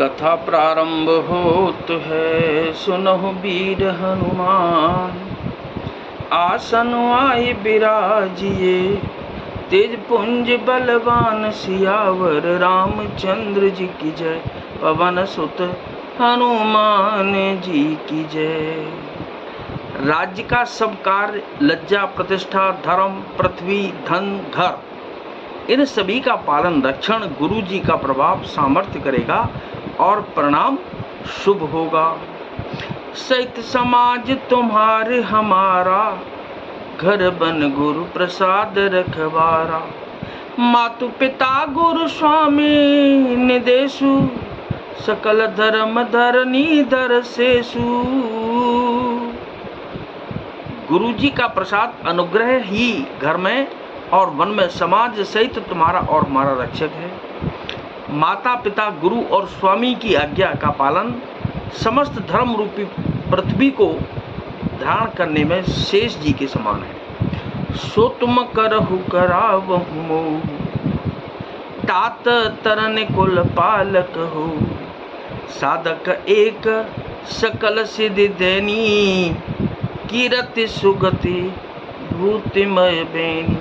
कथा प्रारंभ होत है, सुनहु वीर हनुमान। आसन आए बिराजिए, तेज पुंज बलवान सियावर। रामचंद्र जी की जय, पवन सुत हनुमान जी की जय। राज्य का सब कार्य, लज्जा, प्रतिष्ठा, धर्म, पृथ्वी, धन, घर, इन सभी का पालन रक्षण गुरु जी का प्रभाव सामर्थ्य करेगा और परिणाम शुभ होगा। सहित समाज तुम्हारे हमारा, घर बन गुरु प्रसाद रखवारा। मातु पिता गुरु स्वामी निदेशु, सकल धर्म धरनी धर सेसु। गुरु जी का प्रसाद अनुग्रह ही घर में और वन में समाज सहित तुम्हारा और हमारा रक्षक है। माता पिता गुरु और स्वामी की आज्ञा का पालन समस्त धर्म रूपी पृथ्वी को धारण करने में शेष जी के समान है। सो तुम करहु करावहु मोह, तात तरन कुल पालक हो। साधक एक सकल सिद्धि देनी, कीरति सुगति भूतिमय बेनी।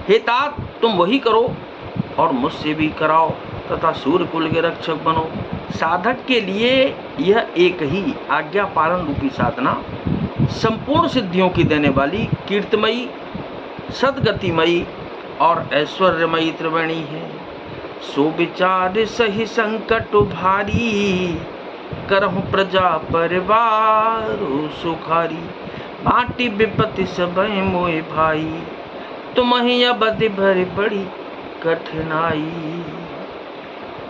हे तात, तुम वही करो और मुझसे भी कराओ तथा सूर्य कुल के रक्षक बनो। साधक के लिए यह एक ही आज्ञा पालन रूपी साधना संपूर्ण सिद्धियों की देने वाली, कीर्तिमयी, सदगतिमयी और ऐश्वर्यमयी त्रिवेणी है। सो विचार सही संकट भारी, करहु प्रजा परिवार सुखारी। बाटी विपत्ति सब मोए भाई, तुम ही अवधि भरी बड़ी कठिनाई।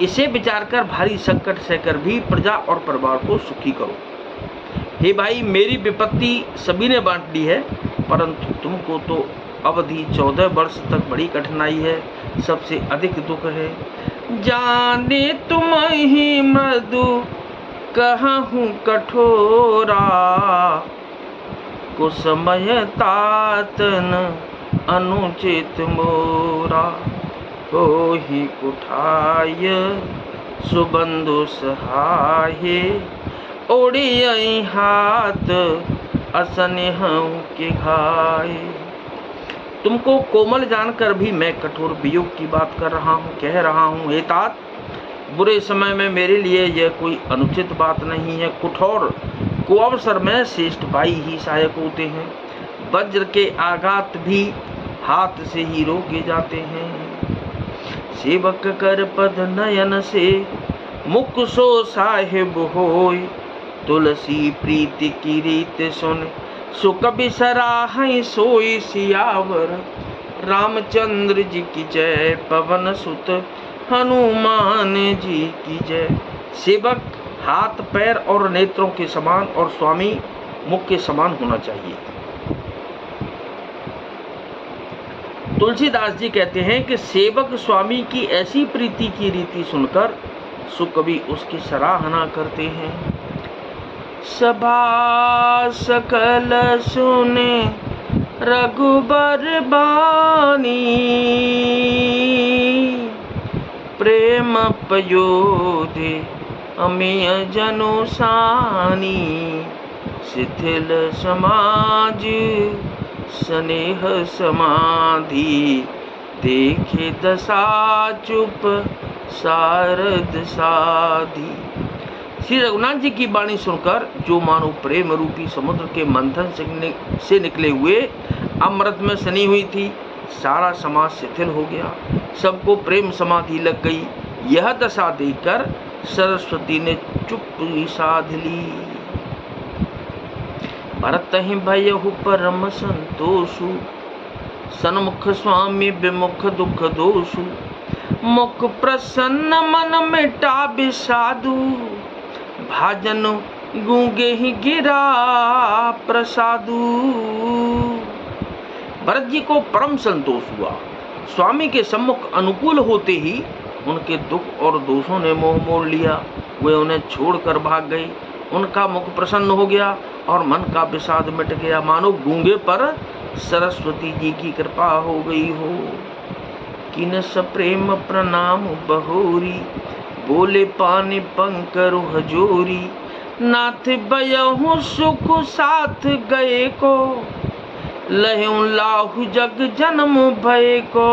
इसे विचार कर भारी संकट सहकर भी प्रजा और परिवार को सुखी करो। हे भाई, मेरी विपत्ति सभी ने बांट ली है, परंतु तुमको तो अवधि 14 वर्ष तक बड़ी कठिनाई है, सबसे अधिक दुख है। जाने तुम ही मृदु कहूँ कठोरा, कुसमय तातन अनुचित मोरा। हो ही कुठाय सुबंधु सहाय, ओढ़ियई हाथ असनेहु के घाय। तुमको कोमल जानकर भी मैं कठोर वियोग की बात कर रहा हूँ, कह रहा हूँ। हे तात, बुरे समय में मेरे लिए यह कोई अनुचित बात नहीं है। कठोर को अवसर में श्रेष्ठ भाई ही सहायक होते हैं। वज्र के आघात भी हाथ से ही रोके जाते हैं। सेवक कर पद नयन से, मुख सो साहिब होय। तुलसी प्रीति की रीत सुन, सो कभी सराहै सोई सियावर। रामचंद्र जी की जय, पवन सुत हनुमान जी की जय। सेवक हाथ पैर और नेत्रों के समान और स्वामी मुख के समान होना चाहिए। तुलसीदास जी कहते हैं कि सेवक स्वामी की ऐसी प्रीति की रीति सुनकर सो कभी उसकी सराहना करते हैं। सभा सकल सुने रघुबर बानी, प्रेम पयोधे अमिय जनु सानी। शिथिल समाज स्नेह समाधि, देखे दशा चुप सारद साधी। श्री रघुनाथ जी की वाणी सुनकर जो मानो प्रेम रूपी समुद्र के मंथन से निकले हुए अमृत में सनी हुई थी, सारा समाज शिथिल हो गया, सबको प्रेम समाधि लग गई। यह दशा देखकर सरस्वती ने चुप साध ली। भरत ही भयहु परम संतोषु, सन्मुख स्वामी विमुख दुख दोषु। मुख प्रसन्न मन मिटा विषादु, भाजन गूंगे ही गिरा प्रसादु। भरत जी को परम संतोष हुआ। स्वामी के सम्मुख अनुकूल होते ही उनके दुख और दोषों ने मोह मोड़ लिया। वे उन्हें छोड़कर भाग गए। उनका मुख प्रसन्न हो गया और मन का विषाद मिट गया, मानो गूंगे पर सरस्वती जी की कृपा हो गई हो। किन सप्रेम प्रणाम बहोरी, बोले पानी पंकरु हजूरी, नाथ बयहु सुख साथ गए को, लहु लाहु जग जन्म भय को।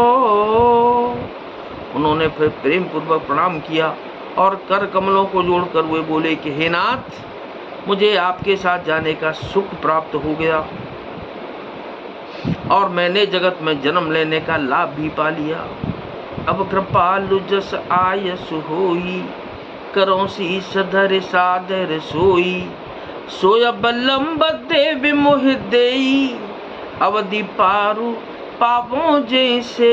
उन्होंने फिर प्रेम पूर्वक प्रणाम किया और कर कमलों को जोड़कर वे बोले कि हे नाथ, मुझे आपके साथ जाने का सुख प्राप्त हो गया और मैंने जगत में जन्म लेने का लाभ भी पा लिया। अब कृपालु जस आयस होई, करो शीस धर सादर सोई, सोय बल्लम देव मोह देई, अवधि पारु पावों जैसे।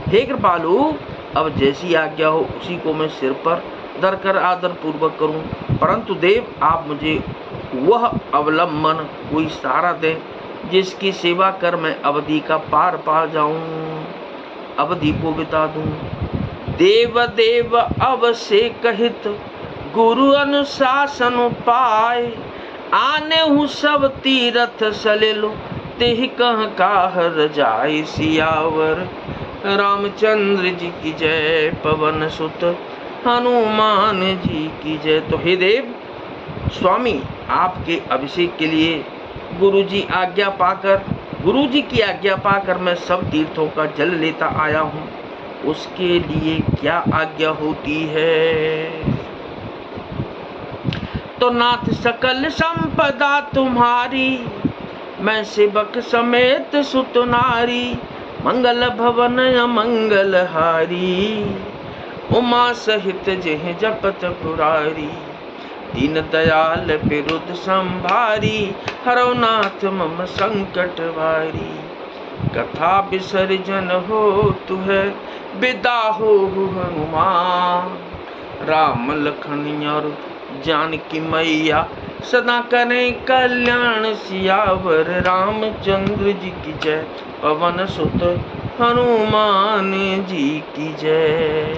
हे कृपालु, अब जैसी आज्ञा हो उसी को मैं सिर पर धर कर आदर पूर्वक करूं, परंतु देव आप मुझे वह अवलंबन कोई सहारा दें जिसकी सेवा कर मैं अवधि का पार पा जाऊं, अवधि को बिता दूं। देव देव अब से कहित गुरु अनुशासन पाए, आने हूँ सब तीरथ सलिलो, तेह कह काहर जाय सियावर। रामचंद्र जी की जय, पवन सुत हनुमान जी की जय। तो हे देव स्वामी, आपके अभिषेक के लिए गुरु जी की आज्ञा पाकर मैं सब तीर्थों का जल लेता आया हूँ, उसके लिए क्या आज्ञा होती है। तो नाथ सकल संपदा तुम्हारी, मैं सेवक समेत सुत नारी, मंगल भवन अमंगल हारी, उमा सहित जेह जपत पुरारी, दीन दयाल विरुद्ध संभारी, हरौ नाथ मम संकट वारी। कथा विसर्जन हो तुहे, विदा हो हनुमान, राम लखन और जानकी मैया, सदा करें कल्याण सियावर। रामचंद्र जी की जय, पवन सुत हनुमान जी की जय।